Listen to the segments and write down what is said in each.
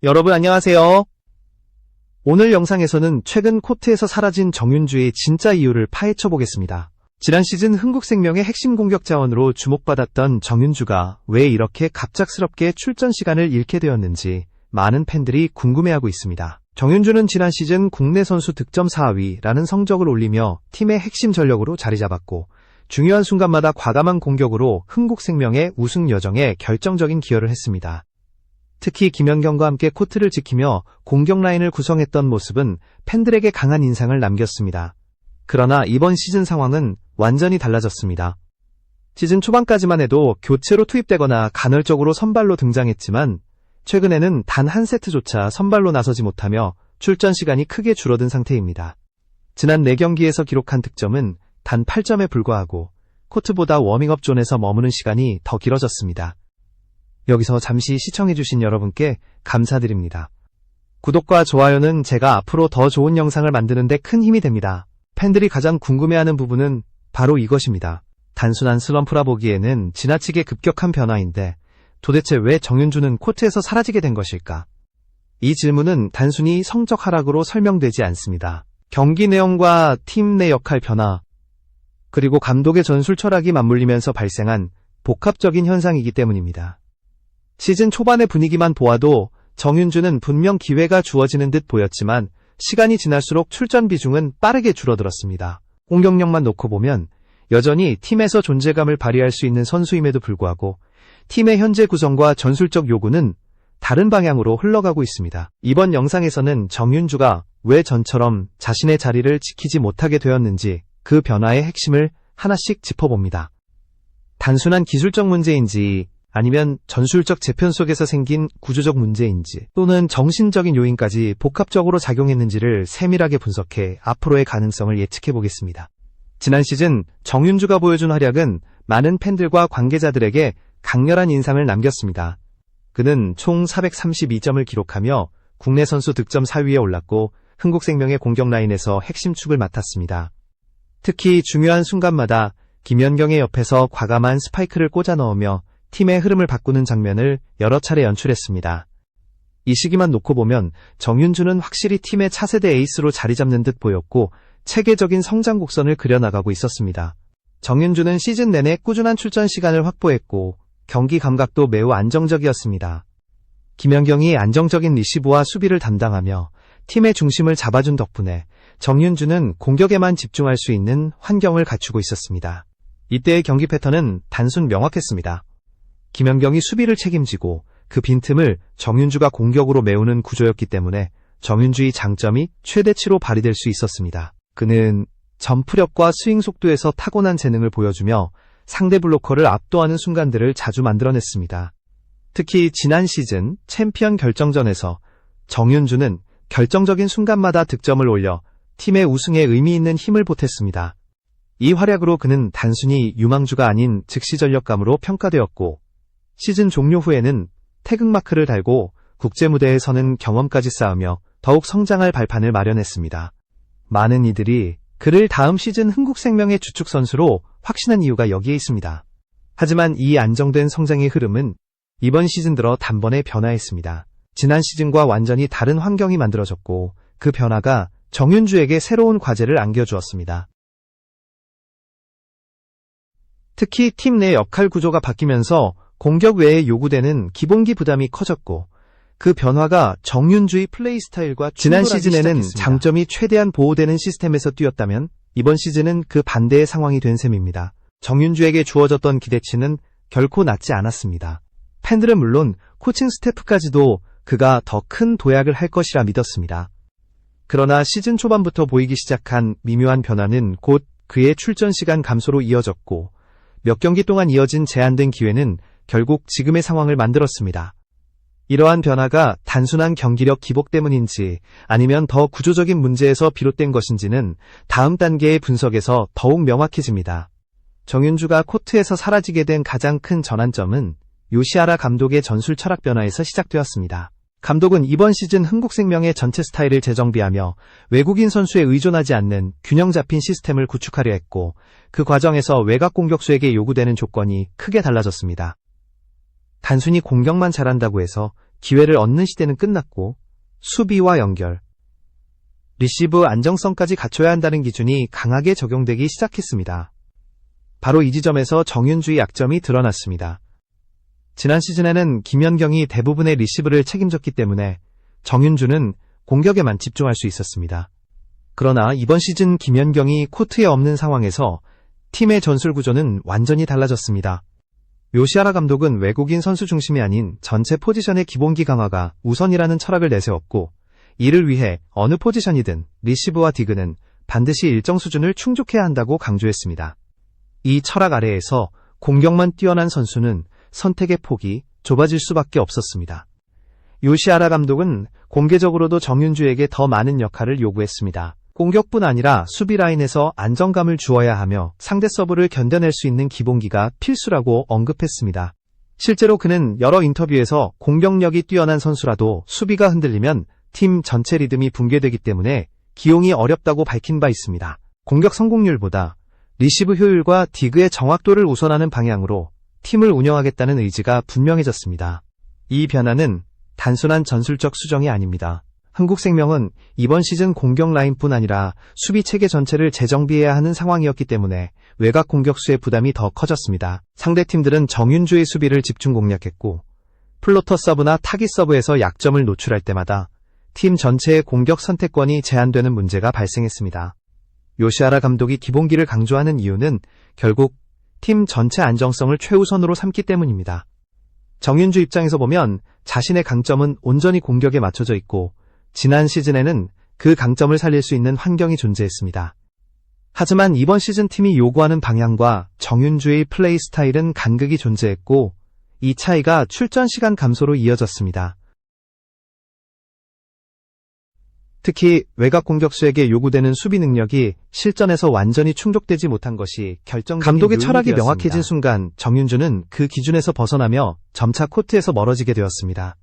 여러분 안녕하세요. 오늘 영상에서는 최근 코트에서 사라진 정윤주의 진짜 이유를 파헤쳐 보겠습니다. 지난 시즌 흥국생명의 핵심 공격 자원으로 주목받았던 정윤주가 왜 이렇게 갑작스럽게 출전 시간을 잃게 되었는지 많은 팬들이 궁금해하고 있습니다. 정윤주는 지난 시즌 국내 선수 득점 4위라는 성적을 올리며 팀의 핵심 전력으로 자리 잡았고 중요한 순간마다 과감한 공격으로 흥국생명의 우승 여정에 결정적인 기여를 했습니다. 특히 김연경과 함께 코트를 지키며 공격 라인을 구성했던 모습은 팬들에게 강한 인상을 남겼습니다. 그러나 이번 시즌 상황은 완전히 달라졌습니다. 시즌 초반까지만 해도 교체로 투입되거나 간헐적으로 선발로 등장했지만 최근에는 단 한 세트조차 선발로 나서지 못하며 출전 시간이 크게 줄어든 상태입니다. 지난 4경기에서 기록한 득점은 단 8점에 불과하고 코트보다 워밍업 존에서 머무는 시간이 더 길어졌습니다. 여기서 잠시 시청해주신 여러분께 감사드립니다. 구독과 좋아요는 제가 앞으로 더 좋은 영상을 만드는 데 큰 힘이 됩니다. 팬들이 가장 궁금해하는 부분은 바로 이것입니다. 단순한 슬럼프라 보기에는 지나치게 급격한 변화인데 도대체 왜 정윤주는 코트에서 사라지게 된 것일까? 이 질문은 단순히 성적 하락으로 설명되지 않습니다. 경기 내용과 팀 내 역할 변화, 그리고 감독의 전술 철학이 맞물리면서 발생한 복합적인 현상이기 때문입니다. 시즌 초반의 분위기만 보아도 정윤주는 분명 기회가 주어지는 듯 보였지만 시간이 지날수록 출전 비중은 빠르게 줄어들었습니다. 공격력만 놓고 보면 여전히 팀에서 존재감을 발휘할 수 있는 선수임에도 불구하고 팀의 현재 구성과 전술적 요구는 다른 방향으로 흘러가고 있습니다. 이번 영상에서는 정윤주가 왜 전처럼 자신의 자리를 지키지 못하게 되었는지 그 변화의 핵심을 하나씩 짚어봅니다. 단순한 기술적 문제인지 아니면 전술적 재편 속에서 생긴 구조적 문제인지 또는 정신적인 요인까지 복합적으로 작용했는지를 세밀하게 분석해 앞으로의 가능성을 예측해 보겠습니다. 지난 시즌 정윤주가 보여준 활약은 많은 팬들과 관계자들에게 강렬한 인상을 남겼습니다. 그는 총 432점을 기록하며 국내 선수 득점 4위에 올랐고 흥국생명의 공격 라인에서 핵심 축을 맡았습니다. 특히 중요한 순간마다 김연경의 옆에서 과감한 스파이크를 꽂아 넣으며 팀의 흐름을 바꾸는 장면을 여러 차례 연출했습니다. 이 시기만 놓고 보면 정윤주는 확실히 팀의 차세대 에이스로 자리 잡는 듯 보였고 체계적인 성장 곡선을 그려나가고 있었습니다. 정윤주는 시즌 내내 꾸준한 출전 시간을 확보했고 경기 감각도 매우 안정적이었습니다. 김연경이 안정적인 리시브와 수비를 담당하며 팀의 중심을 잡아준 덕분에 정윤주는 공격에만 집중할 수 있는 환경을 갖추고 있었습니다. 이때의 경기 패턴은 단순 명확했습니다. 김연경이 수비를 책임지고 그 빈틈을 정윤주가 공격으로 메우는 구조였기 때문에 정윤주의 장점이 최대치로 발휘될 수 있었습니다. 그는 점프력과 스윙 속도에서 타고난 재능을 보여주며 상대 블로커를 압도하는 순간들을 자주 만들어냈습니다. 특히 지난 시즌 챔피언 결정전에서 정윤주는 결정적인 순간마다 득점을 올려 팀의 우승에 의미 있는 힘을 보탰습니다. 이 활약으로 그는 단순히 유망주가 아닌 즉시 전력감으로 평가되었고 시즌 종료 후에는 태극마크를 달고 국제무대에 서는 경험까지 쌓으며 더욱 성장할 발판을 마련했습니다. 많은 이들이 그를 다음 시즌 흥국생명의 주축 선수로 확신한 이유가 여기에 있습니다. 하지만 이 안정된 성장의 흐름은 이번 시즌 들어 단번에 변화했습니다. 지난 시즌과 완전히 다른 환경이 만들어졌고 그 변화가 정윤주에게 새로운 과제를 안겨주었습니다. 특히 팀 내 역할 구조가 바뀌면서 공격 외에 요구되는 기본기 부담이 커졌고 그 변화가 정윤주의 플레이 스타일과 지난 시즌에는 장점이 최대한 보호되는 시스템에서 뛰었다면 이번 시즌은 그 반대의 상황이 된 셈입니다. 정윤주에게 주어졌던 기대치는 결코 낮지 않았습니다. 팬들은 물론 코칭 스태프까지도 그가 더 큰 도약을 할 것이라 믿었습니다. 그러나 시즌 초반부터 보이기 시작한 미묘한 변화는 곧 그의 출전 시간 감소로 이어졌고 몇 경기 동안 이어진 제한된 기회는 결국 지금의 상황을 만들었습니다. 이러한 변화가 단순한 경기력 기복 때문인지 아니면 더 구조적인 문제에서 비롯된 것인지는 다음 단계의 분석에서 더욱 명확해집니다. 정윤주가 코트에서 사라지게 된 가장 큰 전환점은 요시하라 감독의 전술 철학 변화에서 시작되었습니다. 감독은 이번 시즌 흥국생명의 전체 스타일을 재정비하며 외국인 선수에 의존하지 않는 균형 잡힌 시스템을 구축하려 했고 그 과정에서 외곽 공격수에게 요구되는 조건이 크게 달라졌습니다. 단순히 공격만 잘한다고 해서 기회를 얻는 시대는 끝났고 수비와 연결, 리시브 안정성까지 갖춰야 한다는 기준이 강하게 적용되기 시작했습니다. 바로 이 지점에서 정윤주의 약점이 드러났습니다. 지난 시즌에는 김연경이 대부분의 리시브를 책임졌기 때문에 정윤주는 공격에만 집중할 수 있었습니다. 그러나 이번 시즌 김연경이 코트에 없는 상황에서 팀의 전술 구조는 완전히 달라졌습니다. 요시하라 감독은 외국인 선수 중심이 아닌 전체 포지션의 기본기 강화가 우선이라는 철학을 내세웠고, 이를 위해 어느 포지션이든 리시브와 디그는 반드시 일정 수준을 충족해야 한다고 강조했습니다. 이 철학 아래에서 공격만 뛰어난 선수는 선택의 폭이 좁아질 수밖에 없었습니다. 요시하라 감독은 공개적으로도 정윤주에게 더 많은 역할을 요구했습니다. 공격뿐 아니라 수비 라인에서 안정감을 주어야 하며 상대 서브를 견뎌낼 수 있는 기본기가 필수라고 언급했습니다. 실제로 그는 여러 인터뷰에서 공격력이 뛰어난 선수라도 수비가 흔들리면 팀 전체 리듬이 붕괴되기 때문에 기용이 어렵다고 밝힌 바 있습니다. 공격 성공률보다 리시브 효율과 디그의 정확도를 우선하는 방향으로 팀을 운영하겠다는 의지가 분명해졌습니다. 이 변화는 단순한 전술적 수정이 아닙니다. 한국생명은 이번 시즌 공격 라인뿐 아니라 수비 체계 전체를 재정비해야 하는 상황이었기 때문에 외곽 공격수의 부담이 더 커졌습니다. 상대팀들은 정윤주의 수비를 집중 공략했고, 플로터 서브나 타깃 서브에서 약점을 노출할 때마다 팀 전체의 공격 선택권이 제한되는 문제가 발생했습니다. 요시하라 감독이 기본기를 강조하는 이유는 결국 팀 전체 안정성을 최우선으로 삼기 때문입니다. 정윤주 입장에서 보면 자신의 강점은 온전히 공격에 맞춰져 있고, 지난 시즌에는 그 강점을 살릴 수 있는 환경이 존재했습니다. 하지만 이번 시즌 팀이 요구하는 방향과 정윤주의 플레이 스타일은 간극이 존재했고, 이 차이가 출전 시간 감소로 이어졌습니다. 특히 외곽 공격수에게 요구되는 수비 능력이 실전에서 완전히 충족되지 못한 것이 결정적인 감독의 철학이 요인이었습니다. 명확해진 순간 정윤주는 그 기준에서 벗어나며 점차 코트에서 멀어지게 되었습니다.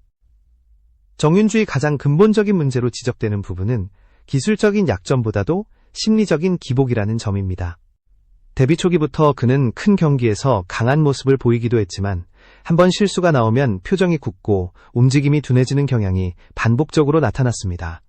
정윤주의 가장 근본적인 문제로 지적되는 부분은 기술적인 약점보다도 심리적인 기복이라는 점입니다. 데뷔 초기부터 그는 큰 경기에서 강한 모습을 보이기도 했지만 한번 실수가 나오면 표정이 굳고 움직임이 둔해지는 경향이 반복적으로 나타났습니다.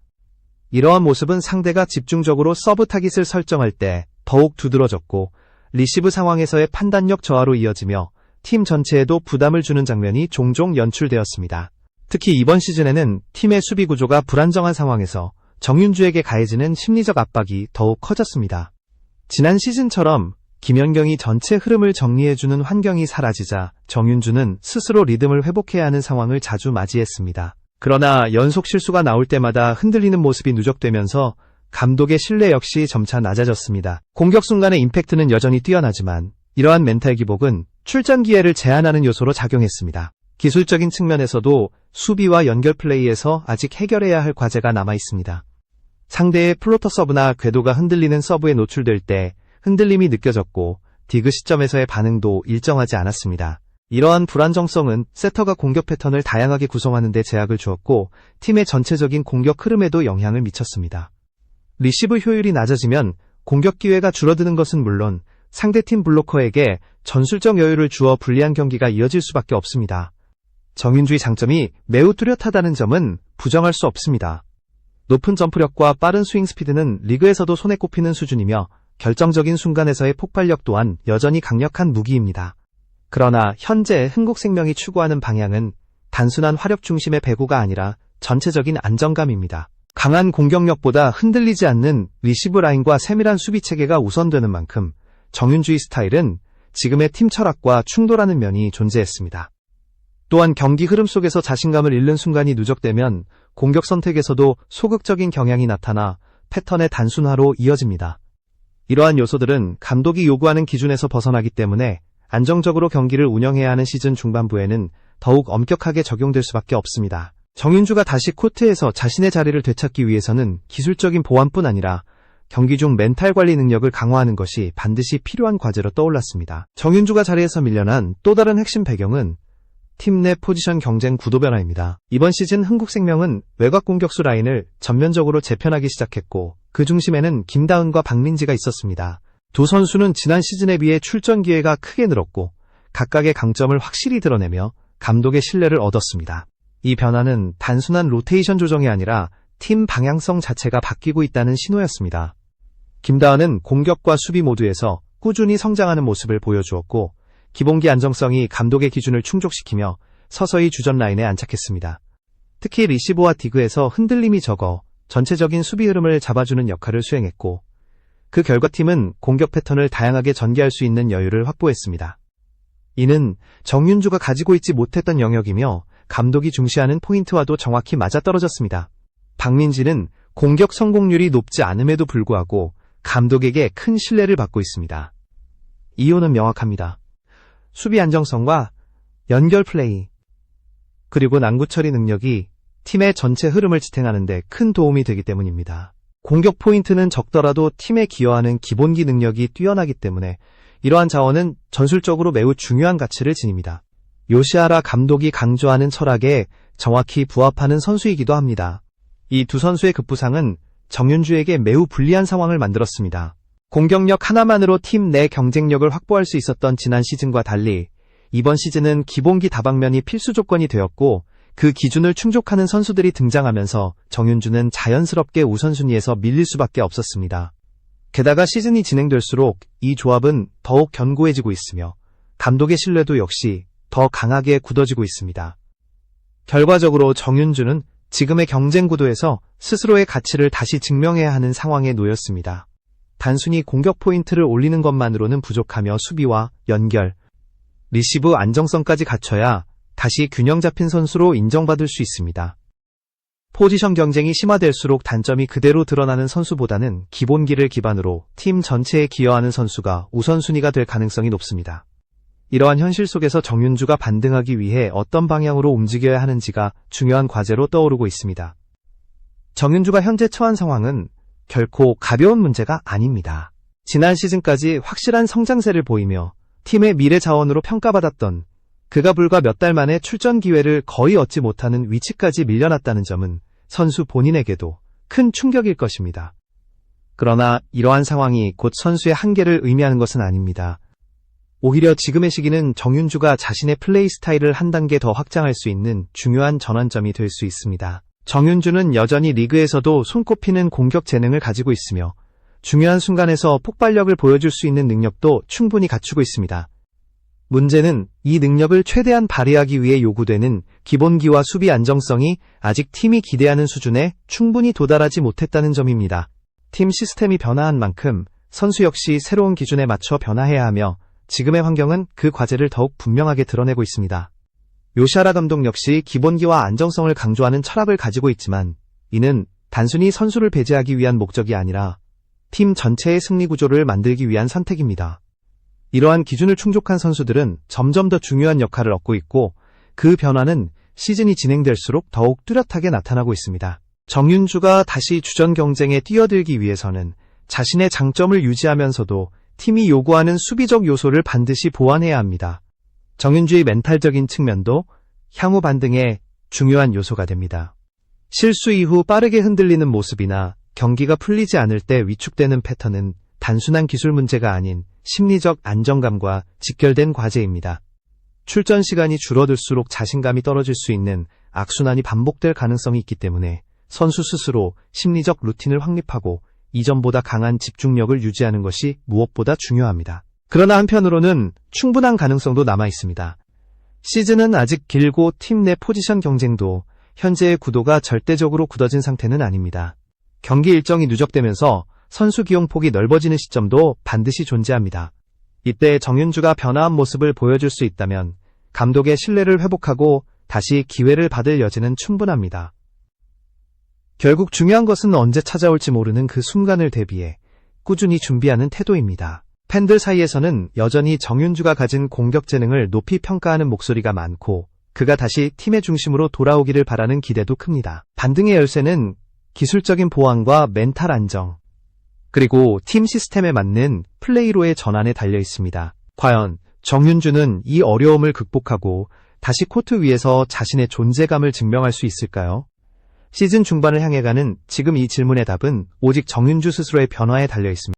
이러한 모습은 상대가 집중적으로 서브 타깃을 설정할 때 더욱 두드러졌고, 리시브 상황에서의 판단력 저하로 이어지며 팀 전체에도 부담을 주는 장면이 종종 연출되었습니다. 특히 이번 시즌에는 팀의 수비 구조가 불안정한 상황에서 정윤주에게 가해지는 심리적 압박이 더욱 커졌습니다. 지난 시즌처럼 김연경이 전체 흐름을 정리해주는 환경이 사라지자 정윤주는 스스로 리듬을 회복해야 하는 상황을 자주 맞이했습니다. 그러나 연속 실수가 나올 때마다 흔들리는 모습이 누적되면서 감독의 신뢰 역시 점차 낮아졌습니다. 공격 순간의 임팩트는 여전히 뛰어나지만 이러한 멘탈 기복은 출전 기회를 제한하는 요소로 작용했습니다. 기술적인 측면에서도 수비와 연결 플레이에서 아직 해결해야 할 과제가 남아 있습니다. 상대의 플로터 서브나 궤도가 흔들리는 서브에 노출될 때 흔들림이 느껴졌고, 디그 시점에서의 반응도 일정하지 않았습니다. 이러한 불안정성은 세터가 공격 패턴을 다양하게 구성하는 데 제약을 주었고, 팀의 전체적인 공격 흐름에도 영향을 미쳤습니다. 리시브 효율이 낮아지면 공격 기회가 줄어드는 것은 물론 상대팀 블로커에게 전술적 여유를 주어 불리한 경기가 이어질 수밖에 없습니다. 정윤주의 장점이 매우 뚜렷하다는 점은 부정할 수 없습니다. 높은 점프력과 빠른 스윙 스피드는 리그에서도 손에 꼽히는 수준이며 결정적인 순간에서의 폭발력 또한 여전히 강력한 무기입니다. 그러나 현재 흥국생명이 추구하는 방향은 단순한 화력 중심의 배구가 아니라 전체적인 안정감입니다. 강한 공격력보다 흔들리지 않는 리시브 라인과 세밀한 수비 체계가 우선되는 만큼 정윤주의 스타일은 지금의 팀 철학과 충돌하는 면이 존재했습니다. 또한 경기 흐름 속에서 자신감을 잃는 순간이 누적되면 공격 선택에서도 소극적인 경향이 나타나 패턴의 단순화로 이어집니다. 이러한 요소들은 감독이 요구하는 기준에서 벗어나기 때문에 안정적으로 경기를 운영해야 하는 시즌 중반부에는 더욱 엄격하게 적용될 수밖에 없습니다. 정윤주가 다시 코트에서 자신의 자리를 되찾기 위해서는 기술적인 보완뿐 아니라 경기 중 멘탈 관리 능력을 강화하는 것이 반드시 필요한 과제로 떠올랐습니다. 정윤주가 자리에서 밀려난 또 다른 핵심 배경은 팀 내 포지션 경쟁 구도 변화입니다. 이번 시즌 흥국생명은 외곽 공격수 라인을 전면적으로 재편하기 시작했고, 그 중심에는 김다은과 박민지가 있었습니다. 두 선수는 지난 시즌에 비해 출전 기회가 크게 늘었고 각각의 강점을 확실히 드러내며 감독의 신뢰를 얻었습니다. 이 변화는 단순한 로테이션 조정이 아니라 팀 방향성 자체가 바뀌고 있다는 신호였습니다. 김다은은 공격과 수비 모두에서 꾸준히 성장하는 모습을 보여주었고, 기본기 안정성이 감독의 기준을 충족시키며 서서히 주전 라인에 안착했습니다. 특히 리시브와 디그에서 흔들림이 적어 전체적인 수비 흐름을 잡아주는 역할을 수행했고, 그 결과 팀은 공격 패턴을 다양하게 전개할 수 있는 여유를 확보했습니다. 이는 정윤주가 가지고 있지 못했던 영역이며 감독이 중시하는 포인트와도 정확히 맞아떨어졌습니다. 박민지는 공격 성공률이 높지 않음에도 불구하고 감독에게 큰 신뢰를 받고 있습니다. 이유는 명확합니다. 수비 안정성과 연결 플레이, 그리고 난구 처리 능력이 팀의 전체 흐름을 지탱하는 데 큰 도움이 되기 때문입니다. 공격 포인트는 적더라도 팀에 기여하는 기본기 능력이 뛰어나기 때문에 이러한 자원은 전술적으로 매우 중요한 가치를 지닙니다. 요시하라 감독이 강조하는 철학에 정확히 부합하는 선수이기도 합니다. 이 두 선수의 급부상은 정윤주에게 매우 불리한 상황을 만들었습니다. 공격력 하나만으로 팀 내 경쟁력을 확보할 수 있었던 지난 시즌과 달리 이번 시즌은 기본기 다방면이 필수 조건이 되었고, 그 기준을 충족하는 선수들이 등장하면서 정윤주는 자연스럽게 우선순위에서 밀릴 수밖에 없었습니다. 게다가 시즌이 진행될수록 이 조합은 더욱 견고해지고 있으며 감독의 신뢰도 역시 더 강하게 굳어지고 있습니다. 결과적으로 정윤주는 지금의 경쟁 구도에서 스스로의 가치를 다시 증명해야 하는 상황에 놓였습니다. 단순히 공격 포인트를 올리는 것만으로는 부족하며 수비와 연결, 리시브 안정성까지 갖춰야 다시 균형 잡힌 선수로 인정받을 수 있습니다. 포지션 경쟁이 심화될수록 단점이 그대로 드러나는 선수보다는 기본기를 기반으로 팀 전체에 기여하는 선수가 우선순위가 될 가능성이 높습니다. 이러한 현실 속에서 정윤주가 반등하기 위해 어떤 방향으로 움직여야 하는지가 중요한 과제로 떠오르고 있습니다. 정윤주가 현재 처한 상황은 결코 가벼운 문제가 아닙니다. 지난 시즌까지 확실한 성장세를 보이며 팀의 미래 자원으로 평가받았던 그가 불과 몇 달 만에 출전 기회를 거의 얻지 못하는 위치까지 밀려났다는 점은 선수 본인에게도 큰 충격일 것입니다. 그러나 이러한 상황이 곧 선수의 한계를 의미하는 것은 아닙니다. 오히려 지금의 시기는 정윤주가 자신의 플레이 스타일을 한 단계 더 확장할 수 있는 중요한 전환점이 될 수 있습니다. 정윤주는 여전히 리그에서도 손꼽히는 공격 재능을 가지고 있으며 중요한 순간에서 폭발력을 보여줄 수 있는 능력도 충분히 갖추고 있습니다. 문제는 이 능력을 최대한 발휘하기 위해 요구되는 기본기와 수비 안정성이 아직 팀이 기대하는 수준에 충분히 도달하지 못했다는 점입니다. 팀 시스템이 변화한 만큼 선수 역시 새로운 기준에 맞춰 변화해야 하며 지금의 환경은 그 과제를 더욱 분명하게 드러내고 있습니다. 요시하라 감독 역시 기본기와 안정성을 강조하는 철학을 가지고 있지만 이는 단순히 선수를 배제하기 위한 목적이 아니라 팀 전체의 승리 구조를 만들기 위한 선택입니다. 이러한 기준을 충족한 선수들은 점점 더 중요한 역할을 얻고 있고, 그 변화는 시즌이 진행될수록 더욱 뚜렷하게 나타나고 있습니다. 정윤주가 다시 주전 경쟁에 뛰어들기 위해서는 자신의 장점을 유지하면서도 팀이 요구하는 수비적 요소를 반드시 보완해야 합니다. 정윤주의 멘탈적인 측면도 향후 반등의 중요한 요소가 됩니다. 실수 이후 빠르게 흔들리는 모습이나 경기가 풀리지 않을 때 위축되는 패턴은 단순한 기술 문제가 아닌 심리적 안정감과 직결된 과제입니다. 출전 시간이 줄어들수록 자신감이 떨어질 수 있는 악순환이 반복될 가능성이 있기 때문에 선수 스스로 심리적 루틴을 확립하고 이전보다 강한 집중력을 유지하는 것이 무엇보다 중요합니다. 그러나 한편으로는 충분한 가능성도 남아 있습니다. 시즌은 아직 길고 팀 내 포지션 경쟁도 현재의 구도가 절대적으로 굳어진 상태는 아닙니다. 경기 일정이 누적되면서 선수 기용폭이 넓어지는 시점도 반드시 존재합니다. 이때 정윤주가 변화한 모습을 보여줄 수 있다면 감독의 신뢰를 회복하고 다시 기회를 받을 여지는 충분합니다. 결국 중요한 것은 언제 찾아올지 모르는 그 순간을 대비해 꾸준히 준비하는 태도입니다. 팬들 사이에서는 여전히 정윤주가 가진 공격 재능을 높이 평가하는 목소리가 많고, 그가 다시 팀의 중심으로 돌아오기를 바라는 기대도 큽니다. 반등의 열쇠는 기술적인 보완과 멘탈 안정, 그리고 팀 시스템에 맞는 플레이로의 전환에 달려 있습니다. 과연 정윤주는 이 어려움을 극복하고 다시 코트 위에서 자신의 존재감을 증명할 수 있을까요? 시즌 중반을 향해 가는 지금 이 질문의 답은 오직 정윤주 스스로의 변화에 달려 있습니다.